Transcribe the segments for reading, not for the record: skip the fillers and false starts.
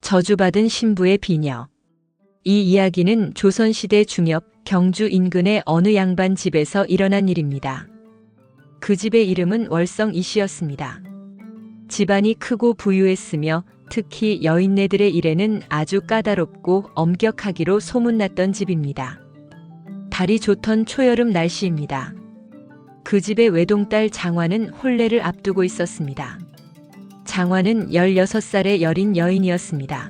저주받은 신부의 비녀. 이 이야기는 조선시대 중엽 경주 인근의 어느 양반 집에서 일어난 일입니다. 그 집의 이름은 월성 이씨였습니다. 집안이 크고 부유했으며 특히 여인네들의 일에는 아주 까다롭고 엄격하기로 소문났던 집입니다. 달이 좋던 초여름 날씨입니다. 그 집의 외동딸 장화는 혼례를 앞두고 있었습니다. 장화는 16살의 여린 여인이었습니다.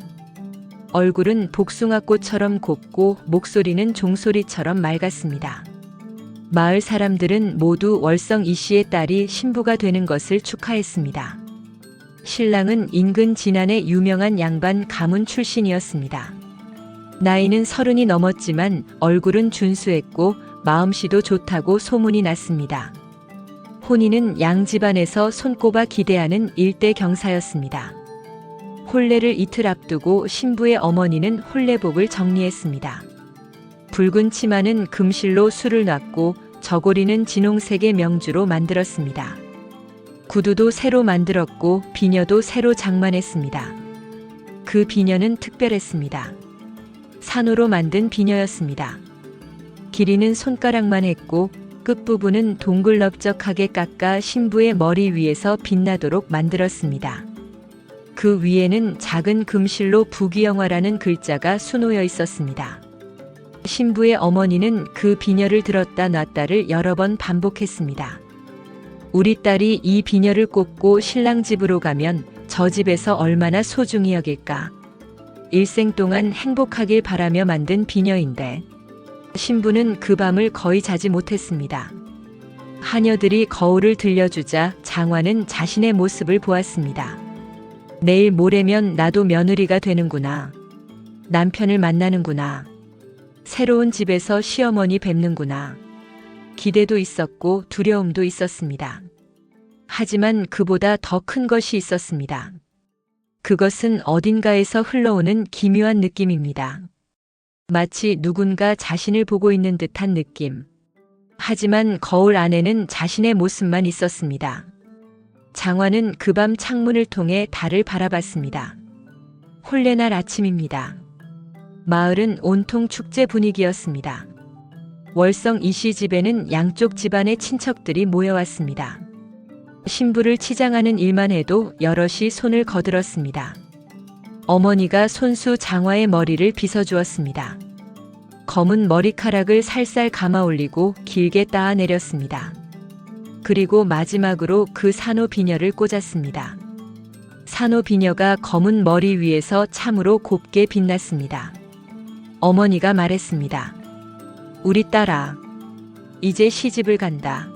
얼굴은 복숭아꽃처럼 곱고 목소리는 종소리처럼 맑았습니다. 마을 사람들은 모두 월성 이씨의 딸이 신부가 되는 것을 축하했습니다. 신랑은 인근 진안의 유명한 양반 가문 출신이었습니다. 나이는 30이 넘었지만 얼굴은 준수했고 마음씨도 좋다고 소문이 났습니다. 혼인은 양 집안에서 손꼽아 기대하는 일대 경사였습니다. 혼례를 이틀 앞두고 신부의 어머니는 혼례복을 정리했습니다. 붉은 치마는 금실로 술을 놨고 저고리는 진홍색의 명주로 만들었습니다. 구두도 새로 만들었고 비녀도 새로 장만했습니다. 그 비녀는 특별했습니다. 산호로 만든 비녀였습니다. 길이는 손가락만 했고 끝부분은 동글넓적하게 깎아 신부의 머리 위에서 빛나도록 만들었습니다. 그 위에는 작은 금실로 부귀영화라는 글자가 수놓여 있었습니다. 신부의 어머니는 그 비녀를 들었다 놨다를 여러 번 반복했습니다. 우리 딸이 이 비녀를 꽂고 신랑 집으로 가면 저 집에서 얼마나 소중히 여길까. 일생 동안 행복하길 바라며 만든 비녀인데 신부는 그 밤을 거의 자지 못했습니다. 하녀들이 거울을 들려주자 장화는 자신의 모습을 보았습니다. 내일 모레면 나도 며느리가 되는구나. 남편을 만나는구나. 새로운 집에서 시어머니 뵙는구나. 기대도 있었고 두려움도 있었습니다. 하지만 그보다 더 큰 것이 있었습니다. 그것은 어딘가에서 흘러오는 기묘한 느낌입니다. 마치 누군가 자신을 보고 있는 듯한 느낌. 하지만 거울 안에는 자신의 모습만 있었습니다. 장화는 그 밤 창문을 통해 달을 바라봤습니다. 혼례날 아침입니다. 마을은 온통 축제 분위기였습니다. 월성 이씨 집에는 양쪽 집안의 친척들이 모여왔습니다. 신부를 치장하는 일만 해도 여럿이 손을 거들었습니다. 어머니가 손수 장화의 머리를 빗어주었습니다. 검은 머리카락을 살살 감아 올리고 길게 따아 내렸습니다. 그리고 마지막으로 그 산호 비녀를 꽂았습니다. 산호 비녀가 검은 머리 위에서 참으로 곱게 빛났습니다. 어머니가 말했습니다. 우리 딸아, 이제 시집을 간다.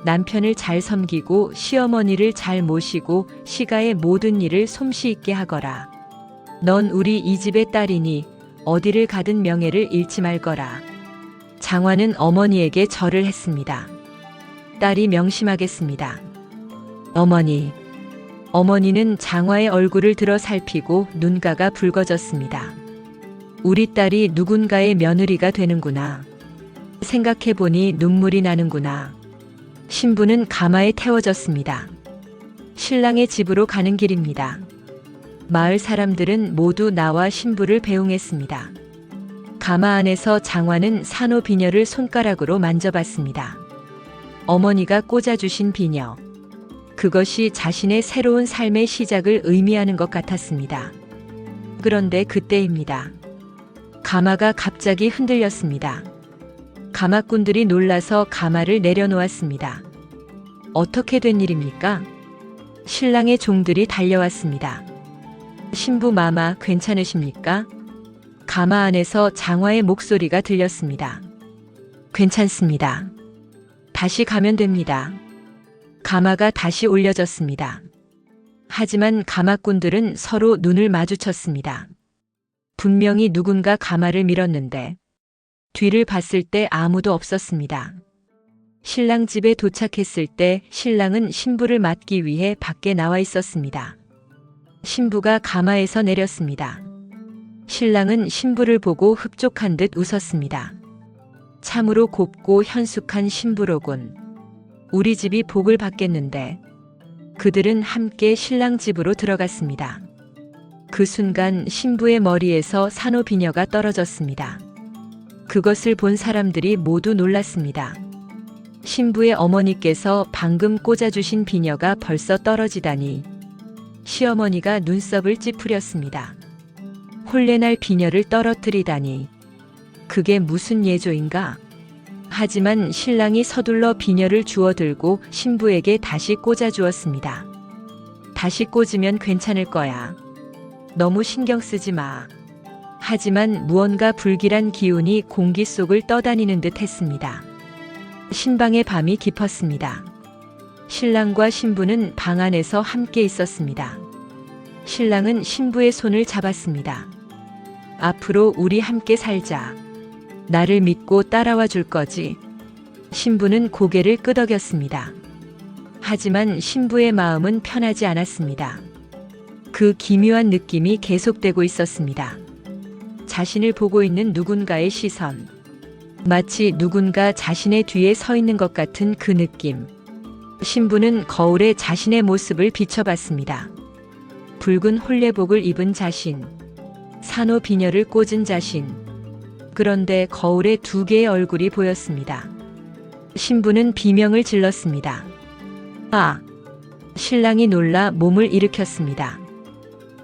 남편을 잘 섬기고 시어머니를 잘 모시고 시가의 모든 일을 솜씨 있게 하거라. 넌 우리 이 집의 딸이니 어디를 가든 명예를 잃지 말거라. 장화는 어머니에게 절을 했습니다. 딸이 명심하겠습니다. 어머니. 어머니는 장화의 얼굴을 들어 살피고 눈가가 붉어졌습니다. 우리 딸이 누군가의 며느리가 되는구나. 생각해보니 눈물이 나는구나. 신부는 가마에 태워졌습니다. 신랑의 집으로 가는 길입니다. 마을 사람들은 모두 나와 신부를 배웅했습니다. 가마 안에서 장화는 산호 비녀를 손가락으로 만져봤습니다. 어머니가 꽂아주신 비녀. 그것이 자신의 새로운 삶의 시작을 의미하는 것 같았습니다. 그런데 그때입니다. 가마가 갑자기 흔들렸습니다. 가마꾼들이 놀라서 가마를 내려놓았습니다. 어떻게 된 일입니까? 신랑의 종들이 달려왔습니다. 신부 마마 괜찮으십니까? 가마 안에서 장화의 목소리가 들렸습니다. 괜찮습니다. 다시 가면 됩니다. 가마가 다시 올려졌습니다. 하지만 가마꾼들은 서로 눈을 마주쳤습니다. 분명히 누군가 가마를 밀었는데 뒤를 봤을 때 아무도 없었습니다. 신랑 집에 도착했을 때 신랑은 신부를 맞기 위해 밖에 나와 있었습니다. 신부가 가마에서 내렸습니다. 신랑은 신부를 보고 흡족한 듯 웃었습니다. 참으로 곱고 현숙한 신부로군. 우리 집이 복을 받겠는데. 그들은 함께 신랑 집으로 들어갔습니다. 그 순간 신부의 머리에서 산호비녀가 떨어졌습니다. 그것을 본 사람들이 모두 놀랐습니다. 신부의 어머니께서 방금 꽂아주신 비녀가 벌써 떨어지다니. 시어머니가 눈썹을 찌푸렸습니다. 혼례날 비녀를 떨어뜨리다니. 그게 무슨 예조인가? 하지만 신랑이 서둘러 비녀를 주워들고 신부에게 다시 꽂아주었습니다. 다시 꽂으면 괜찮을 거야. 너무 신경 쓰지 마. 하지만 무언가 불길한 기운이 공기 속을 떠다니는 듯 했습니다. 신방의 밤이 깊었습니다. 신랑과 신부는 방 안에서 함께 있었습니다. 신랑은 신부의 손을 잡았습니다. 앞으로 우리 함께 살자. 나를 믿고 따라와 줄 거지? 신부는 고개를 끄덕였습니다. 하지만 신부의 마음은 편하지 않았습니다. 그 기묘한 느낌이 계속되고 있었습니다. 자신을 보고 있는 누군가의 시선. 마치 누군가 자신의 뒤에 서 있는 것 같은 그 느낌. 신부는 거울에 자신의 모습을 비춰봤습니다. 붉은 혼례복을 입은 자신. 산호비녀를 꽂은 자신. 그런데 거울에 두 개의 얼굴이 보였습니다. 신부는 비명을 질렀습니다. 아! 신랑이 놀라 몸을 일으켰습니다.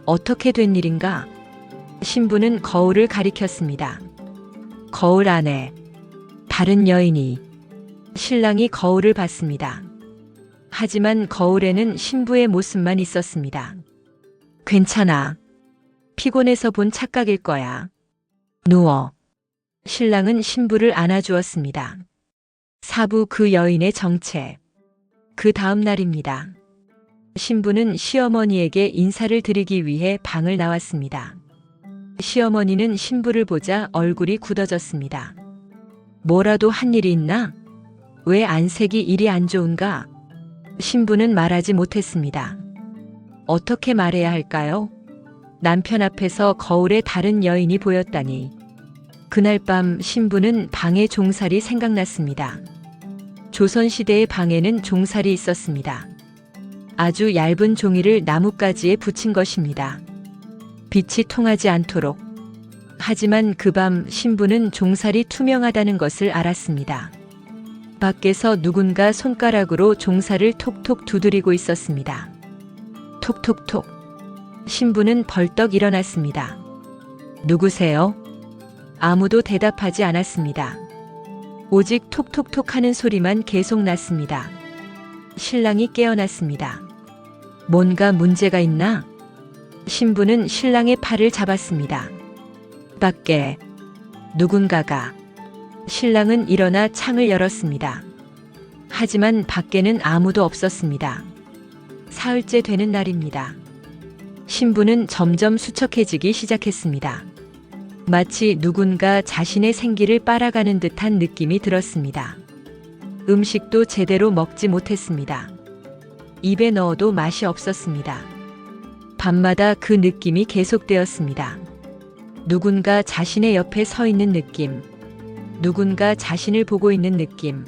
어떻게 된 일인가? 신부는 거울을 가리켰습니다. 거울 안에 다른 여인이. 신랑이 거울을 봤습니다. 하지만 거울에는 신부의 모습만 있었습니다. 괜찮아. 피곤해서 본 착각일 거야. 누워. 신랑은 신부를 안아주었습니다. 사부 그 여인의 정체. 그 다음 날입니다. 신부는 시어머니에게 인사를 드리기 위해 방을 나왔습니다. 시어머니는 신부를 보자 얼굴이 굳어졌습니다. 뭐라도 한 일이 있나? 왜 안색이 이리 안 좋은가? 신부는 말하지 못했습니다. 어떻게 말해야 할까요? 남편 앞에서 거울에 다른 여인이 보였다니. 그날 밤 신부는 방의 종살이 생각났습니다. 조선시대의 방에는 종살이 있었습니다. 아주 얇은 종이를 나뭇가지에 붙인 것입니다. 빛이 통하지 않도록. 하지만 그 밤 신부는 종살이 투명하다는 것을 알았습니다. 밖에서 누군가 손가락으로 종살을 톡톡 두드리고 있었습니다. 톡톡톡. 신부는 벌떡 일어났습니다. 누구세요? 아무도 대답하지 않았습니다. 오직 톡톡톡 하는 소리만 계속 났습니다. 신랑이 깨어났습니다. 뭔가 문제가 있나? 신부는 신랑의 팔을 잡았습니다. 밖에 누군가가. 신랑은 일어나 창을 열었습니다. 하지만 밖에는 아무도 없었습니다. 사흘째 되는 날입니다. 신부는 점점 수척해지기 시작했습니다. 마치 누군가 자신의 생기를 빨아가는 듯한 느낌이 들었습니다. 음식도 제대로 먹지 못했습니다. 입에 넣어도 맛이 없었습니다. 밤마다 그 느낌이 계속되었습니다. 누군가 자신의 옆에 서 있는 느낌. 누군가 자신을 보고 있는 느낌.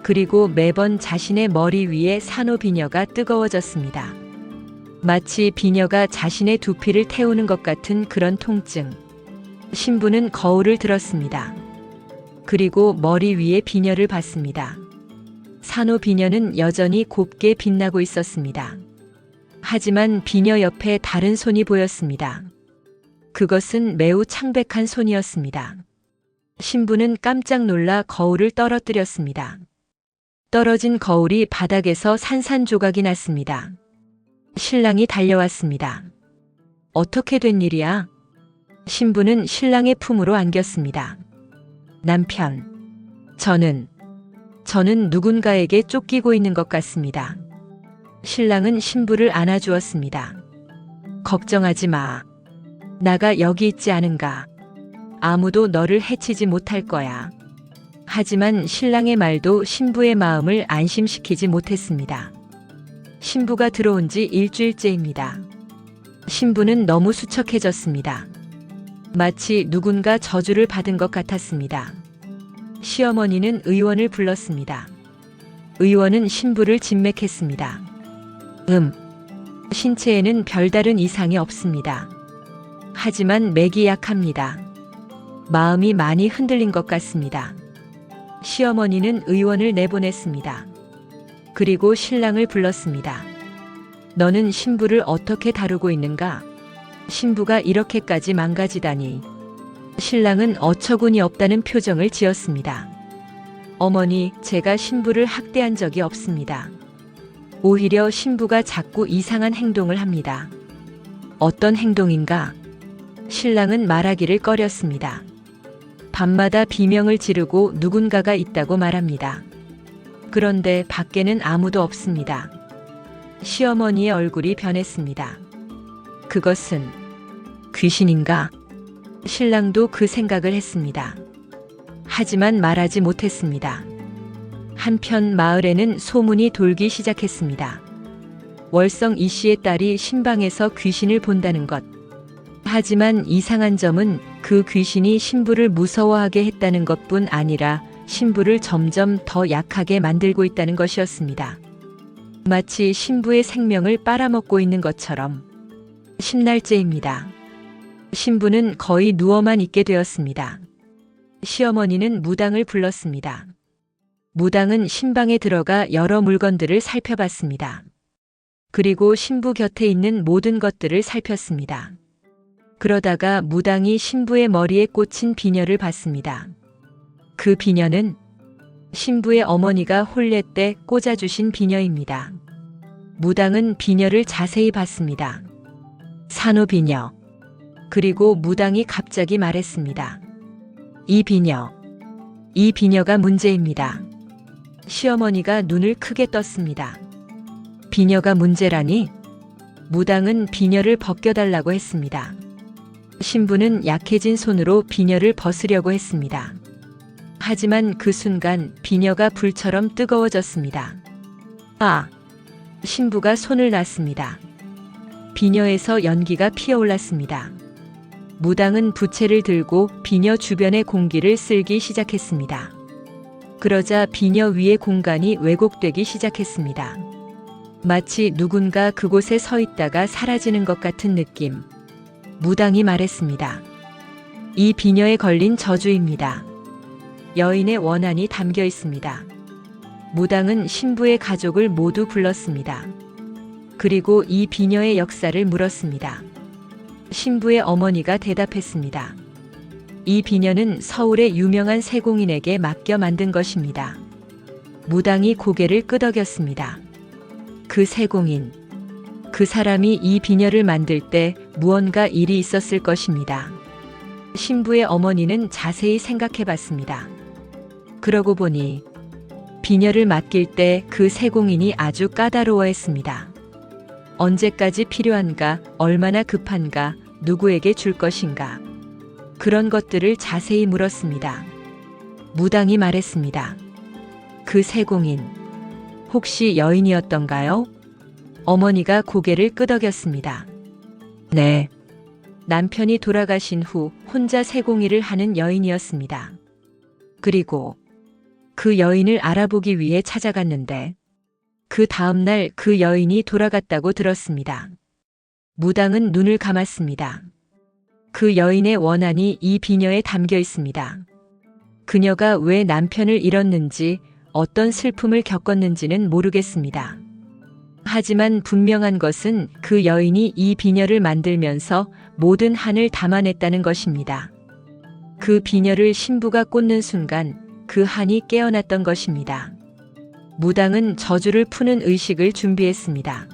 그리고 매번 자신의 머리 위에 산호비녀가 뜨거워졌습니다. 마치 비녀가 자신의 두피를 태우는 것 같은 그런 통증. 신부는 거울을 들었습니다. 그리고 머리 위에 비녀를 봤습니다. 산호비녀는 여전히 곱게 빛나고 있었습니다. 하지만 비녀 옆에 다른 손이 보였습니다. 그것은 매우 창백한 손이었습니다. 신부는 깜짝 놀라 거울을 떨어뜨렸습니다. 떨어진 거울이 바닥에서 산산조각이 났습니다. 신랑이 달려왔습니다. 어떻게 된 일이야? 신부는 신랑의 품으로 안겼습니다. 남편, 저는 누군가에게 쫓기고 있는 것 같습니다. 신랑은 신부를 안아주었습니다. 걱정하지 마. 나가 여기 있지 않은가. 아무도 너를 해치지 못할 거야. 하지만 신랑의 말도 신부의 마음을 안심시키지 못했습니다. 신부가 들어온 지 일주일째입니다. 신부는 너무 수척해졌습니다. 마치 누군가 저주를 받은 것 같았습니다. 시어머니는 의원을 불렀습니다. 의원은 신부를 진맥했습니다. 신체에는 별다른 이상이 없습니다. 하지만 맥이 약합니다. 마음이 많이 흔들린 것 같습니다. 시어머니는 의원을 내보냈습니다. 그리고 신랑을 불렀습니다. 너는 신부를 어떻게 다루고 있는가? 신부가 이렇게까지 망가지다니. 신랑은 어처구니 없다는 표정을 지었습니다. 어머니, 제가 신부를 학대한 적이 없습니다. 오히려 신부가 자꾸 이상한 행동을 합니다. 어떤 행동인가? 신랑은 말하기를 꺼렸습니다. 밤마다 비명을 지르고 누군가가 있다고 말합니다. 그런데 밖에는 아무도 없습니다. 시어머니의 얼굴이 변했습니다. 그것은 귀신인가? 신랑도 그 생각을 했습니다. 하지만 말하지 못했습니다. 한편 마을에는 소문이 돌기 시작했습니다. 월성 이 씨의 딸이 신방에서 귀신을 본다는 것. 하지만 이상한 점은 그 귀신이 신부를 무서워하게 했다는 것뿐 아니라 신부를 점점 더 약하게 만들고 있다는 것이었습니다. 마치 신부의 생명을 빨아먹고 있는 것처럼. 10날째입니다. 신부는 거의 누워만 있게 되었습니다. 시어머니는 무당을 불렀습니다. 무당은 신방에 들어가 여러 물건들을 살펴봤습니다. 그리고 신부 곁에 있는 모든 것들을 살폈습니다. 그러다가 무당이 신부의 머리에 꽂힌 비녀를 봤습니다. 그 비녀는 신부의 어머니가 혼례 때 꽂아주신 비녀입니다. 무당은 비녀를 자세히 봤습니다. 산후비녀. 그리고 무당이 갑자기 말했습니다. 이 비녀가 문제입니다. 시어머니가 눈을 크게 떴습니다. 비녀가 문제라니? 무당은 비녀를 벗겨달라고 했습니다. 신부는 약해진 손으로 비녀를 벗으려고 했습니다. 하지만 그 순간 비녀가 불처럼 뜨거워졌습니다. 아! 신부가 손을 놨습니다. 비녀에서 연기가 피어올랐습니다. 무당은 부채를 들고 비녀 주변의 공기를 쓸기 시작했습니다. 그러자 비녀 위의 공간이 왜곡되기 시작했습니다. 마치 누군가 그곳에 서 있다가 사라지는 것 같은 느낌. 무당이 말했습니다. 이 비녀에 걸린 저주입니다. 여인의 원한이 담겨 있습니다. 무당은 신부의 가족을 모두 불렀습니다. 그리고 이 비녀의 역사를 물었습니다. 신부의 어머니가 대답했습니다. 이 비녀는 서울의 유명한 세공인에게 맡겨 만든 것입니다. 무당이 고개를 끄덕였습니다. 그 세공인. 그 사람이 이 비녀를 만들 때 무언가 일이 있었을 것입니다. 신부의 어머니는 자세히 생각해 봤습니다. 그러고 보니 비녀를 맡길 때 그 세공인이 아주 까다로워했습니다. 언제까지 필요한가, 얼마나 급한가, 누구에게 줄 것인가. 그런 것들을 자세히 물었습니다. 무당이 말했습니다. 그 세공인, 혹시 여인이었던가요? 어머니가 고개를 끄덕였습니다. 네. 남편이 돌아가신 후 혼자 세공일을 하는 여인이었습니다. 그리고 그 여인을 알아보기 위해 찾아갔는데 그 다음날 그 여인이 돌아갔다고 들었습니다. 무당은 눈을 감았습니다. 그 여인의 원한이 이 비녀에 담겨 있습니다. 그녀가 왜 남편을 잃었는지, 어떤 슬픔을 겪었는지는 모르겠습니다. 하지만 분명한 것은 그 여인이 이 비녀를 만들면서 모든 한을 담아냈다는 것입니다. 그 비녀를 신부가 꽂는 순간 그 한이 깨어났던 것입니다. 무당은 저주를 푸는 의식을 준비했습니다.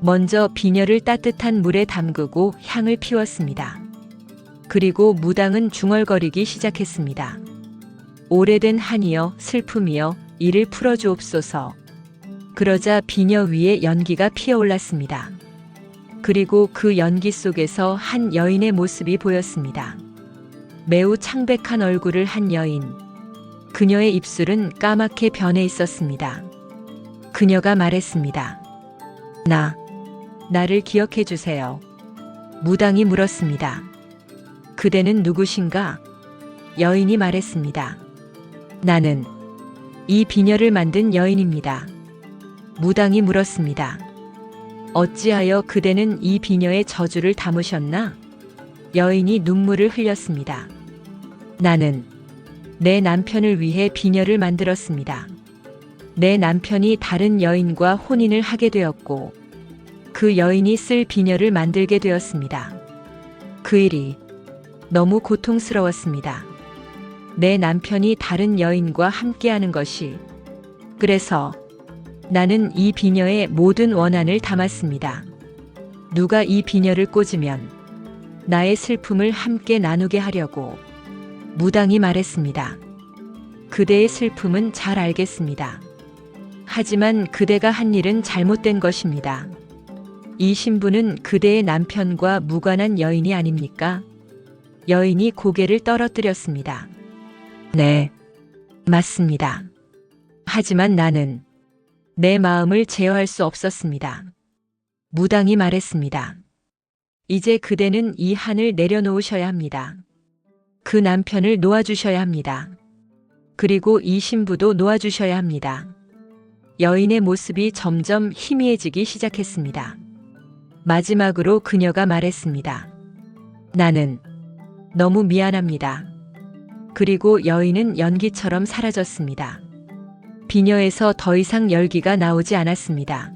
먼저 비녀를 따뜻한 물에 담그고 향을 피웠습니다. 그리고 무당은 중얼거리기 시작했습니다. 오래된 한이여, 슬픔이여, 이를 풀어주옵소서. 그러자 비녀 위에 연기가 피어올랐습니다. 그리고 그 연기 속에서 한 여인의 모습이 보였습니다. 매우 창백한 얼굴을 한 여인. 그녀의 입술은 까맣게 변해 있었습니다. 그녀가 말했습니다. 나를 기억해 주세요. 무당이 물었습니다. 그대는 누구신가? 여인이 말했습니다. 나는 이 비녀를 만든 여인입니다. 무당이 물었습니다. 어찌하여 그대는 이 비녀의 저주를 담으셨나? 여인이 눈물을 흘렸습니다. 나는 내 남편을 위해 비녀를 만들었습니다. 내 남편이 다른 여인과 혼인을 하게 되었고 그 여인이 쓸 비녀를 만들게 되었습니다. 그 일이 너무 고통스러웠습니다. 내 남편이 다른 여인과 함께하는 것이. 그래서 나는 이 비녀에 모든 원한을 담았습니다. 누가 이 비녀를 꽂으면 나의 슬픔을 함께 나누게 하려고 무당이 말했습니다. 그대의 슬픔은 잘 알겠습니다. 하지만 그대가 한 일은 잘못된 것입니다. 이 신부는 그대의 남편과 무관한 여인이 아닙니까? 여인이 고개를 떨어뜨렸습니다. 네, 맞습니다. 하지만 나는 내 마음을 제어할 수 없었습니다. 무당이 말했습니다. 이제 그대는 이 한을 내려놓으셔야 합니다. 그 남편을 놓아주셔야 합니다. 그리고 이 신부도 놓아주셔야 합니다. 여인의 모습이 점점 희미해지기 시작했습니다. 마지막으로 그녀가 말했습니다. 나는 너무 미안합니다. 그리고 여인은 연기처럼 사라졌습니다. 비녀에서 더 이상 열기가 나오지 않았습니다.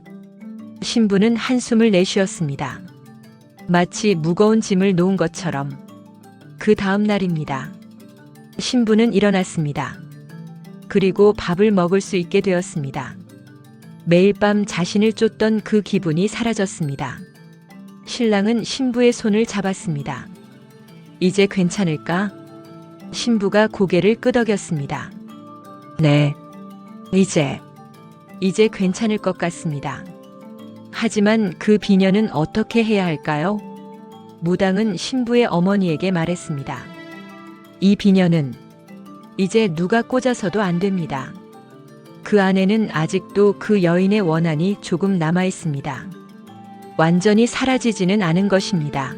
신부는 한숨을 내쉬었습니다. 마치 무거운 짐을 놓은 것처럼. 그 다음 날입니다. 신부는 일어났습니다. 그리고 밥을 먹을 수 있게 되었습니다. 매일 밤 자신을 쫓던 그 기분이 사라졌습니다. 신랑은 신부의 손을 잡았습니다. 이제 괜찮을까? 신부가 고개를 끄덕였습니다. 네, 이제 괜찮을 것 같습니다. 하지만 그 비녀는 어떻게 해야 할까요? 무당은 신부의 어머니에게 말했습니다. 이 비녀는 이제 누가 꽂아서도 안 됩니다. 그 안에는 아직도 그 여인의 원한이 조금 남아 있습니다. 완전히 사라지지는 않은 것입니다.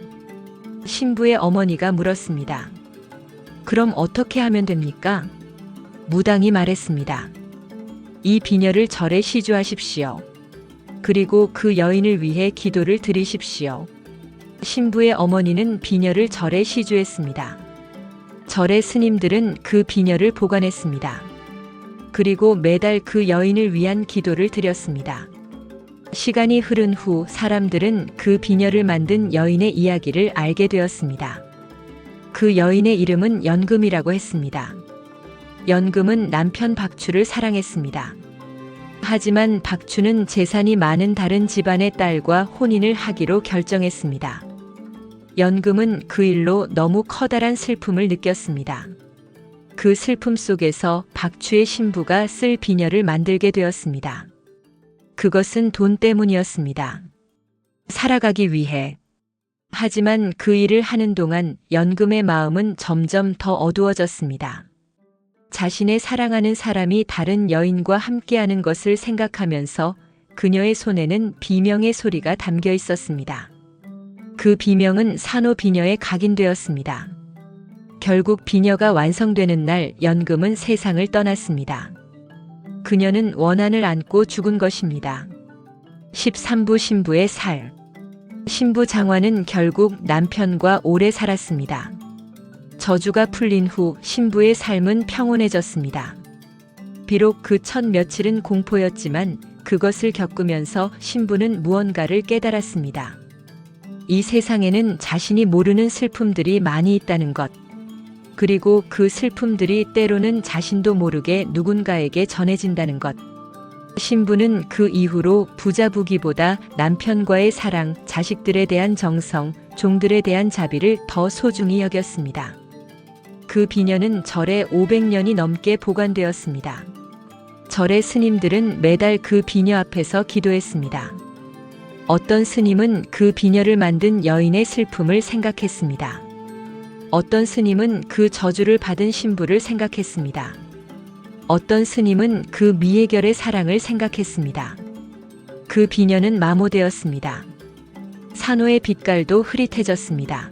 신부의 어머니가 물었습니다. 그럼 어떻게 하면 됩니까? 무당이 말했습니다. 이 비녀를 절에 시주하십시오. 그리고 그 여인을 위해 기도를 드리십시오. 신부의 어머니는 비녀를 절에 시주했습니다. 절의 스님들은 그 비녀를 보관했습니다. 그리고 매달 그 여인을 위한 기도를 드렸습니다. 시간이 흐른 후 사람들은 그 비녀를 만든 여인의 이야기를 알게 되었습니다. 그 여인의 이름은 연금이라고 했습니다. 연금은 남편 박추를 사랑했습니다. 하지만 박추는 재산이 많은 다른 집안의 딸과 혼인을 하기로 결정했습니다. 연금은 그 일로 너무 커다란 슬픔을 느꼈습니다. 그 슬픔 속에서 박추의 신부가 쓸 비녀를 만들게 되었습니다. 그것은 돈 때문이었습니다. 살아가기 위해. 하지만 그 일을 하는 동안 연금의 마음은 점점 더 어두워졌습니다. 자신의 사랑하는 사람이 다른 여인과 함께하는 것을 생각하면서 그녀의 손에는 비명의 소리가 담겨 있었습니다. 그 비명은 산호 비녀에 각인되었습니다. 결국 비녀가 완성되는 날 연금은 세상을 떠났습니다. 그녀는 원한을 안고 죽은 것입니다. 13부 신부의 살. 신부 장화는 결국 남편과 오래 살았습니다. 저주가 풀린 후 신부의 삶은 평온해졌습니다. 비록 그 첫 며칠은 공포였지만 그것을 겪으면서 신부는 무언가를 깨달았습니다. 이 세상에는 자신이 모르는 슬픔들이 많이 있다는 것. 그리고 그 슬픔들이 때로는 자신도 모르게 누군가에게 전해진다는 것. 신부는 그 이후로 부자부기보다 남편과의 사랑, 자식들에 대한 정성, 종들에 대한 자비를 더 소중히 여겼습니다. 그 비녀는 절에 500년이 넘게 보관되었습니다. 절의 스님들은 매달 그 비녀 앞에서 기도했습니다. 어떤 스님은 그 비녀를 만든 여인의 슬픔을 생각했습니다. 어떤 스님은 그 저주를 받은 신부를 생각했습니다. 어떤 스님은 그 미해결의 사랑을 생각했습니다. 그 비녀는 마모되었습니다. 산호의 빛깔도 흐릿해졌습니다.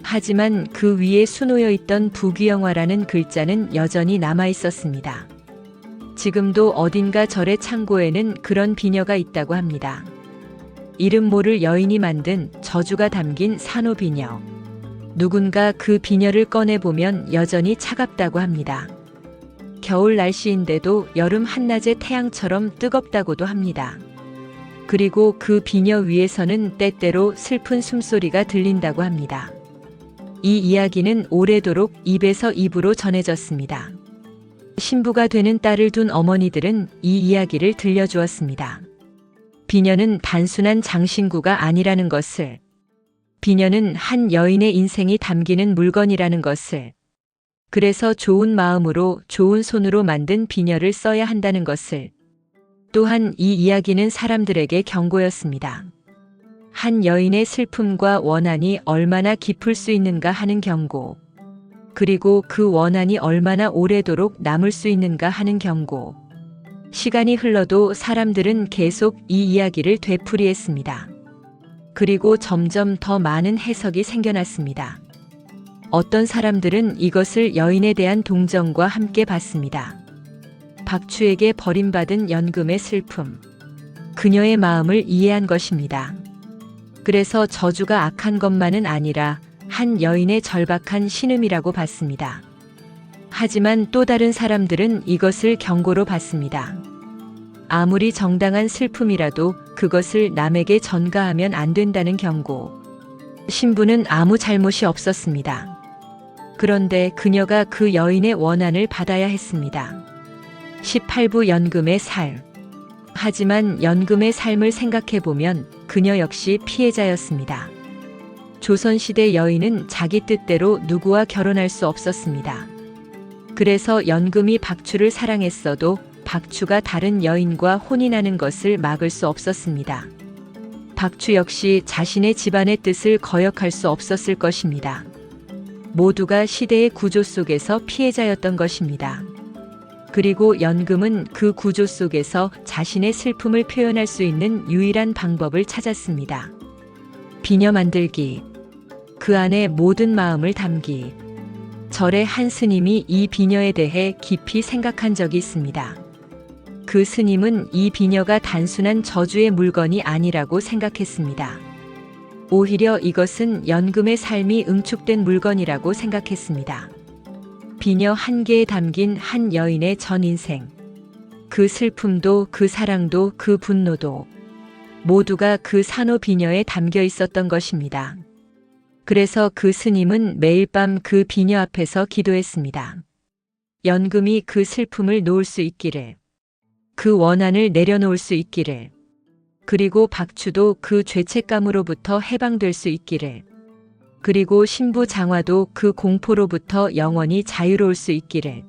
하지만 그 위에 수놓여 있던 부귀영화라는 글자는 여전히 남아 있었습니다. 지금도 어딘가 절의 창고에는 그런 비녀가 있다고 합니다. 이름 모를 여인이 만든 저주가 담긴 산호비녀. 누군가 그 비녀를 꺼내보면 여전히 차갑다고 합니다. 겨울 날씨인데도 여름 한낮의 태양처럼 뜨겁다고도 합니다. 그리고 그 비녀 위에서는 때때로 슬픈 숨소리가 들린다고 합니다. 이 이야기는 오래도록 입에서 입으로 전해졌습니다. 신부가 되는 딸을 둔 어머니들은 이 이야기를 들려주었습니다. 비녀는 단순한 장신구가 아니라는 것을, 비녀는 한 여인의 인생이 담기는 물건이라는 것을, 그래서 좋은 마음으로 좋은 손으로 만든 비녀를 써야 한다는 것을, 또한 이 이야기는 사람들에게 경고였습니다. 한 여인의 슬픔과 원한이 얼마나 깊을 수 있는가 하는 경고, 그리고 그 원한이 얼마나 오래도록 남을 수 있는가 하는 경고. 시간이 흘러도 사람들은 계속 이 이야기를 되풀이했습니다. 그리고 점점 더 많은 해석이 생겨났습니다. 어떤 사람들은 이것을 여인에 대한 동정과 함께 봤습니다. 박추에게 버림받은 연금의 슬픔, 그녀의 마음을 이해한 것입니다. 그래서 저주가 악한 것만은 아니라 한 여인의 절박한 신음이라고 봤습니다. 하지만 또 다른 사람들은 이것을 경고로 봤습니다. 아무리 정당한 슬픔이라도 그것을 남에게 전가하면 안 된다는 경고. 신부는 아무 잘못이 없었습니다. 그런데 그녀가 그 여인의 원한을 받아야 했습니다. 18부 연금의 삶. 하지만 연금의 삶을 생각해보면 그녀 역시 피해자였습니다. 조선시대 여인은 자기 뜻대로 누구와 결혼할 수 없었습니다. 그래서 연금이 박추를 사랑했어도 박추가 다른 여인과 혼인하는 것을 막을 수 없었습니다. 박추 역시 자신의 집안의 뜻을 거역할 수 없었을 것입니다. 모두가 시대의 구조 속에서 피해자였던 것입니다. 그리고 연금은 그 구조 속에서 자신의 슬픔을 표현할 수 있는 유일한 방법을 찾았습니다. 비녀 만들기. 그 안에 모든 마음을 담기. 절의 한 스님이 이 비녀에 대해 깊이 생각한 적이 있습니다. 그 스님은 이 비녀가 단순한 저주의 물건이 아니라고 생각했습니다. 오히려 이것은 연금의 삶이 응축된 물건이라고 생각했습니다. 비녀 한 개에 담긴 한 여인의 전 인생. 그 슬픔도 그 사랑도 그 분노도 모두가 그 산호 비녀에 담겨 있었던 것입니다. 그래서 그 스님은 매일 밤 그 비녀 앞에서 기도했습니다. 연금이 그 슬픔을 놓을 수 있기를, 그 원한을 내려놓을 수 있기를, 그리고 박추도 그 죄책감으로부터 해방될 수 있기를, 그리고 신부 장화도 그 공포로부터 영원히 자유로울 수 있기를.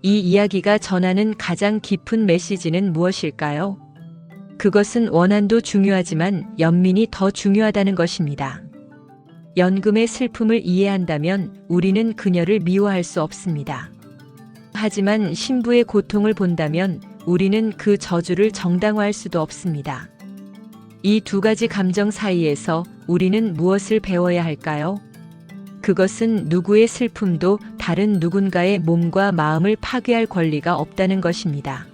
이 이야기가 전하는 가장 깊은 메시지는 무엇일까요? 그것은 원한도 중요하지만 연민이 더 중요하다는 것입니다. 연금의 슬픔을 이해한다면 우리는 그녀를 미워할 수 없습니다. 하지만 신부의 고통을 본다면 우리는 그 저주를 정당화할 수도 없습니다. 이 두 가지 감정 사이에서 우리는 무엇을 배워야 할까요? 그것은 누구의 슬픔도 다른 누군가의 몸과 마음을 파괴할 권리가 없다는 것입니다.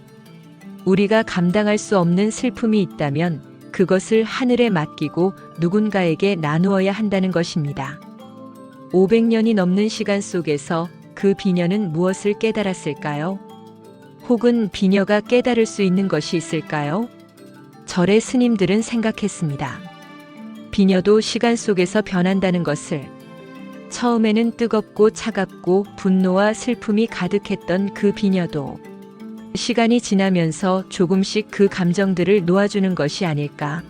우리가 감당할 수 없는 슬픔이 있다면 그것을 하늘에 맡기고 누군가에게 나누어야 한다는 것입니다. 500년이 넘는 시간 속에서 그 비녀는 무엇을 깨달았을까요? 혹은 비녀가 깨달을 수 있는 것이 있을까요? 절의 스님들은 생각했습니다. 비녀도 시간 속에서 변한다는 것을. 처음에는 뜨겁고 차갑고 분노와 슬픔이 가득했던 그 비녀도 시간이 지나면서 조금씩 그 감정들을 놓아주는 것이 아닐까.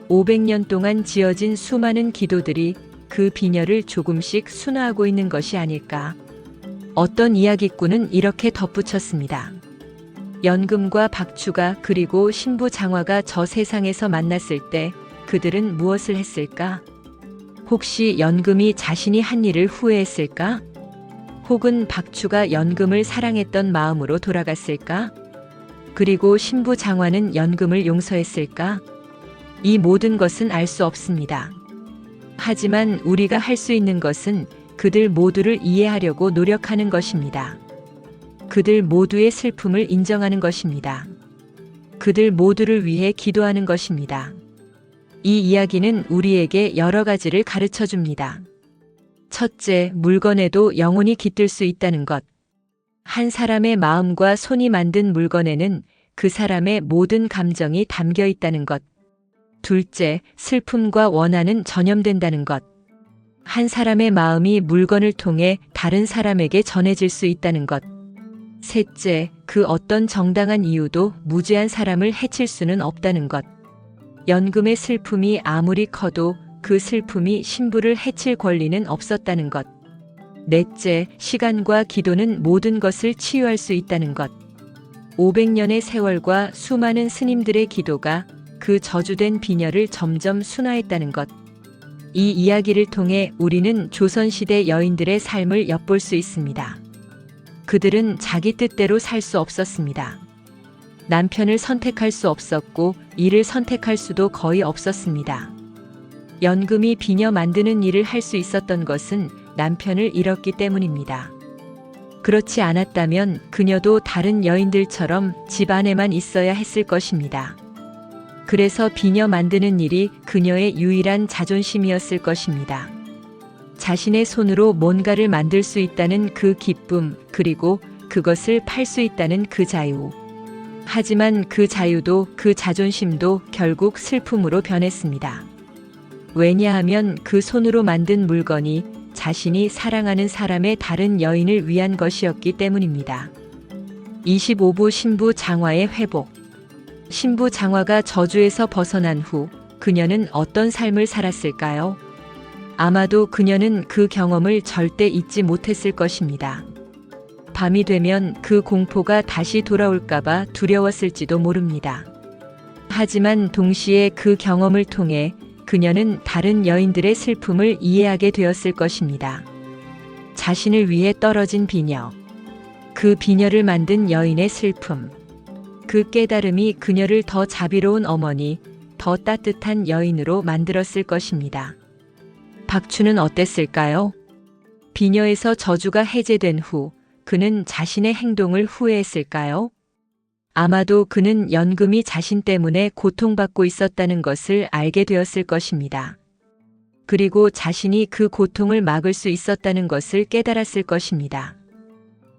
500년 동안 지어진 수많은 기도들이 그 비녀를 조금씩 순화하고 있는 것이 아닐까. 어떤 이야기꾼은 이렇게 덧붙였습니다. 연금과 박추가 그리고 신부 장화가 저 세상에서 만났을 때 그들은 무엇을 했을까? 혹시 연금이 자신이 한 일을 후회했을까? 혹은 박추가 연금을 사랑했던 마음으로 돌아갔을까? 그리고 신부 장화는 연금을 용서했을까? 이 모든 것은 알 수 없습니다. 하지만 우리가 할 수 있는 것은 그들 모두를 이해하려고 노력하는 것입니다. 그들 모두의 슬픔을 인정하는 것입니다. 그들 모두를 위해 기도하는 것입니다. 이 이야기는 우리에게 여러 가지를 가르쳐 줍니다. 첫째, 물건에도 영혼이 깃들 수 있다는 것. 한 사람의 마음과 손이 만든 물건에는 그 사람의 모든 감정이 담겨 있다는 것. 둘째, 슬픔과 원한은 전염된다는 것. 한 사람의 마음이 물건을 통해 다른 사람에게 전해질 수 있다는 것. 셋째, 그 어떤 정당한 이유도 무죄한 사람을 해칠 수는 없다는 것. 연금의 슬픔이 아무리 커도 그 슬픔이 신부를 해칠 권리는 없었다는 것. 넷째, 시간과 기도는 모든 것을 치유할 수 있다는 것. 500년의 세월과 수많은 스님들의 기도가 그 저주된 비녀를 점점 순화했다는 것. 이 이야기를 통해 우리는 조선시대 여인들의 삶을 엿볼 수 있습니다. 그들은 자기 뜻대로 살 수 없었습니다. 남편을 선택할 수 없었고 일을 선택할 수도 거의 없었습니다. 연금이 비녀 만드는 일을 할 수 있었던 것은 남편을 잃었기 때문입니다. 그렇지 않았다면 그녀도 다른 여인들처럼 집 안에만 있어야 했을 것입니다. 그래서 비녀 만드는 일이 그녀의 유일한 자존심이었을 것입니다. 자신의 손으로 뭔가를 만들 수 있다는 그 기쁨, 그리고 그것을 팔 수 있다는 그 자유. 하지만 그 자유도 그 자존심도 결국 슬픔으로 변했습니다. 왜냐하면 그 손으로 만든 물건이 자신이 사랑하는 사람의 다른 여인을 위한 것이었기 때문입니다. 25부 신부 장화의 회복. 신부 장화가 저주에서 벗어난 후 그녀는 어떤 삶을 살았을까요? 아마도 그녀는 그 경험을 절대 잊지 못했을 것입니다. 밤이 되면 그 공포가 다시 돌아올까봐 두려웠을지도 모릅니다. 하지만 동시에 그 경험을 통해 그녀는 다른 여인들의 슬픔을 이해하게 되었을 것입니다. 자신을 위해 떨어진 비녀. 그 비녀를 만든 여인의 슬픔. 그 깨달음이 그녀를 더 자비로운 어머니, 더 따뜻한 여인으로 만들었을 것입니다. 박추는 어땠을까요? 비녀에서 저주가 해제된 후 그는 자신의 행동을 후회했을까요? 아마도 그는 연금이 자신 때문에 고통받고 있었다는 것을 알게 되었을 것입니다. 그리고 자신이 그 고통을 막을 수 있었다는 것을 깨달았을 것입니다.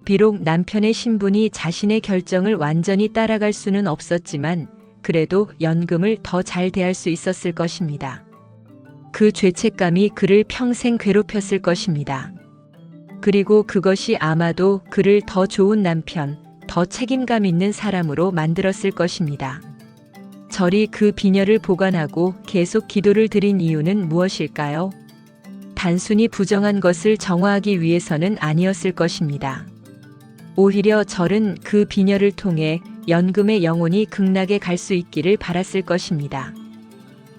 비록 남편의 신분이 자신의 결정을 완전히 따라갈 수는 없었지만 그래도 연금을 더 잘 대할 수 있었을 것입니다. 그 죄책감이 그를 평생 괴롭혔을 것입니다. 그리고 그것이 아마도 그를 더 좋은 남편, 더 책임감 있는 사람으로 만들었을 것입니다. 절이 그 비녀를 보관하고 계속 기도를 드린 이유는 무엇일까요? 단순히 부정한 것을 정화하기 위해서는 아니었을 것입니다. 오히려 절은 그 비녀를 통해 연금의 영혼이 극락에 갈 수 있기를 바랐을 것입니다.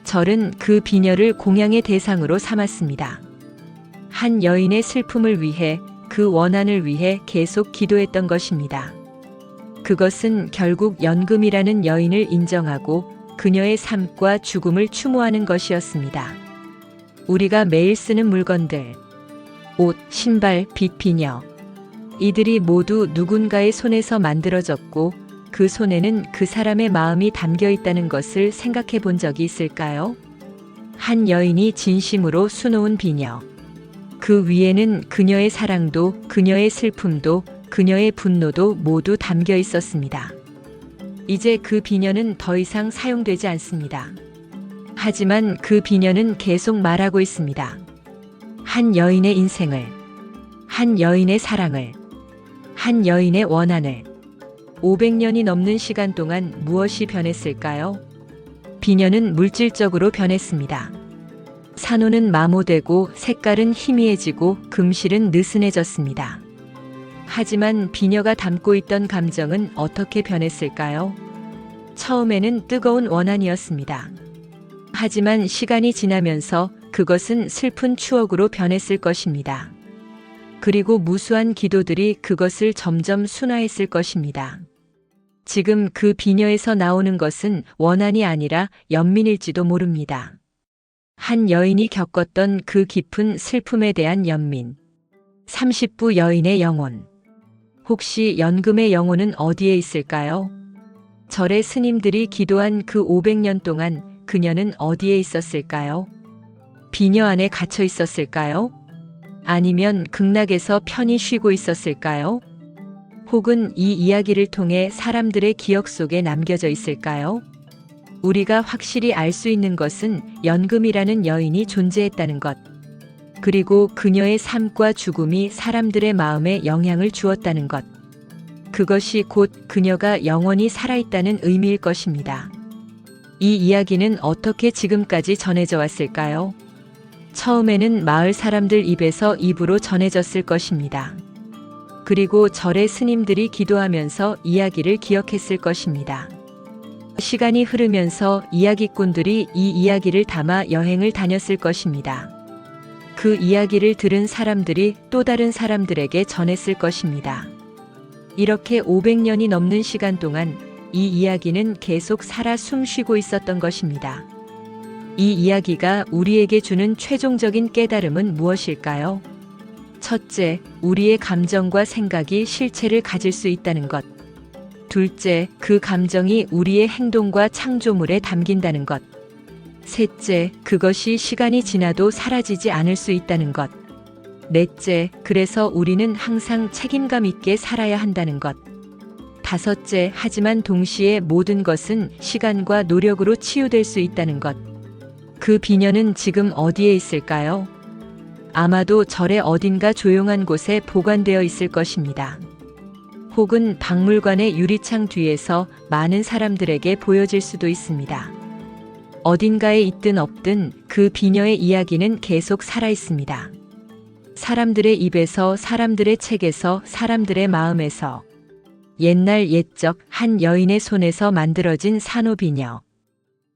절은 그 비녀를 공양의 대상으로 삼았습니다. 한 여인의 슬픔을 위해, 그 원한을 위해 계속 기도했던 것입니다. 그것은 결국 연금이라는 여인을 인정하고 그녀의 삶과 죽음을 추모하는 것이었습니다. 우리가 매일 쓰는 물건들, 옷, 신발, 빛, 비녀. 이들이 모두 누군가의 손에서 만들어졌고 그 손에는 그 사람의 마음이 담겨 있다는 것을 생각해 본 적이 있을까요? 한 여인이 진심으로 수놓은 비녀. 그 위에는 그녀의 사랑도, 그녀의 슬픔도, 그녀의 분노도 모두 담겨 있었습니다. 이제 그 비녀는 더 이상 사용되지 않습니다. 하지만 그 비녀는 계속 말하고 있습니다. 한 여인의 인생을, 한 여인의 사랑을, 한 여인의 원한을. 500년이 넘는 시간 동안 무엇이 변했을까요? 비녀는 물질적으로 변했습니다. 산호는 마모되고 색깔은 희미해지고 금실은 느슨해졌습니다. 하지만 비녀가 담고 있던 감정은 어떻게 변했을까요? 처음에는 뜨거운 원한이었습니다. 하지만 시간이 지나면서 그것은 슬픈 추억으로 변했을 것입니다. 그리고 무수한 기도들이 그것을 점점 순화했을 것입니다. 지금 그 비녀에서 나오는 것은 원한이 아니라 연민일지도 모릅니다. 한 여인이 겪었던 그 깊은 슬픔에 대한 연민. 30부 여인의 영혼. 혹시 연금의 영혼은 어디에 있을까요? 절의 스님들이 기도한 그 500년 동안 그녀는 어디에 있었을까요? 비녀 안에 갇혀 있었을까요? 아니면 극락에서 편히 쉬고 있었을까요? 혹은 이 이야기를 통해 사람들의 기억 속에 남겨져 있을까요? 우리가 확실히 알 수 있는 것은 연금이라는 여인이 존재했다는 것, 그리고 그녀의 삶과 죽음이 사람들의 마음에 영향을 주었다는 것, 그것이 곧 그녀가 영원히 살아있다는 의미일 것입니다. 이 이야기는 어떻게 지금까지 전해져 왔을까요? 처음에는 마을 사람들 입에서 입으로 전해졌을 것입니다. 그리고 절의 스님들이 기도하면서 이야기를 기억했을 것입니다. 시간이 흐르면서 이야기꾼들이 이 이야기를 담아 여행을 다녔을 것입니다. 그 이야기를 들은 사람들이 또 다른 사람들에게 전했을 것입니다. 이렇게 500년이 넘는 시간 동안 이 이야기는 계속 살아 숨쉬고 있었던 것입니다. 이 이야기가 우리에게 주는 최종적인 깨달음은 무엇일까요? 첫째, 우리의 감정과 생각이 실체를 가질 수 있다는 것. 둘째, 그 감정이 우리의 행동과 창조물에 담긴다는 것. 셋째, 그것이 시간이 지나도 사라지지 않을 수 있다는 것. 넷째, 그래서 우리는 항상 책임감 있게 살아야 한다는 것. 다섯째, 하지만 동시에 모든 것은 시간과 노력으로 치유될 수 있다는 것. 그 비녀는 지금 어디에 있을까요? 아마도 절의 어딘가 조용한 곳에 보관되어 있을 것입니다. 혹은 박물관의 유리창 뒤에서 많은 사람들에게 보여질 수도 있습니다. 어딘가에 있든 없든 그 비녀의 이야기는 계속 살아 있습니다. 사람들의 입에서, 사람들의 책에서, 사람들의 마음에서. 옛날 옛적 한 여인의 손에서 만들어진 산호비녀.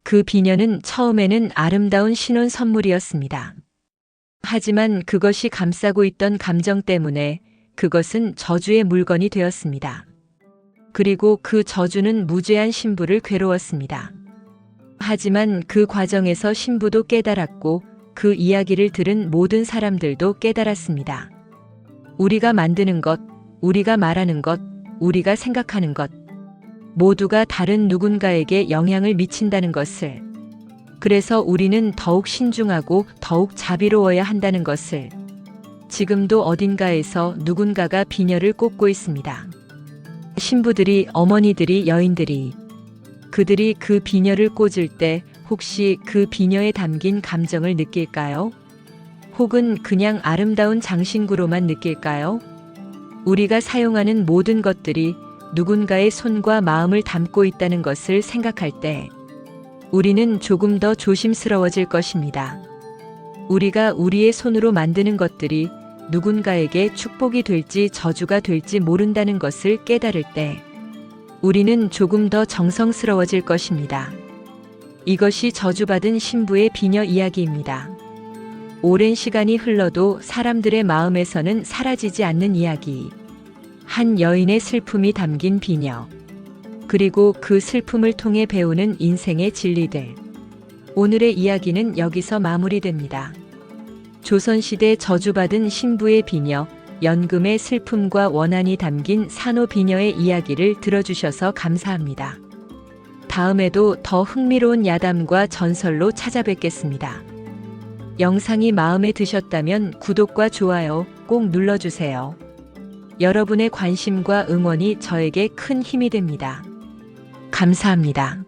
그 비녀는 처음에는 아름다운 신혼 선물이었습니다. 하지만 그것이 감싸고 있던 감정 때문에 그것은 저주의 물건이 되었습니다. 그리고 그 저주는 무죄한 신부를 괴로웠습니다. 하지만 그 과정에서 신부도 깨달았고 그 이야기를 들은 모든 사람들도 깨달았습니다. 우리가 만드는 것, 우리가 말하는 것, 우리가 생각하는 것, 모두가 다른 누군가에게 영향을 미친다는 것을, 그래서 우리는 더욱 신중하고 더욱 자비로워야 한다는 것을, 지금도 어딘가에서 누군가가 비녀를 꽂고 있습니다. 신부들이, 어머니들이, 여인들이, 그들이 그 비녀를 꽂을 때 혹시 그 비녀에 담긴 감정을 느낄까요? 혹은 그냥 아름다운 장신구로만 느낄까요? 우리가 사용하는 모든 것들이 누군가의 손과 마음을 담고 있다는 것을 생각할 때 우리는 조금 더 조심스러워질 것입니다. 우리가 우리의 손으로 만드는 것들이 누군가에게 축복이 될지 저주가 될지 모른다는 것을 깨달을 때 우리는 조금 더 정성스러워질 것입니다. 이것이 저주받은 신부의 비녀 이야기입니다. 오랜 시간이 흘러도 사람들의 마음에서는 사라지지 않는 이야기. 한 여인의 슬픔이 담긴 비녀. 그리고 그 슬픔을 통해 배우는 인생의 진리들. 오늘의 이야기는 여기서 마무리됩니다. 조선시대 저주받은 신부의 비녀, 연금의 슬픔과 원한이 담긴 산호비녀의 이야기를 들어주셔서 감사합니다. 다음에도 더 흥미로운 야담과 전설로 찾아뵙겠습니다. 영상이 마음에 드셨다면 구독과 좋아요 꼭 눌러주세요. 여러분의 관심과 응원이 저에게 큰 힘이 됩니다. 감사합니다.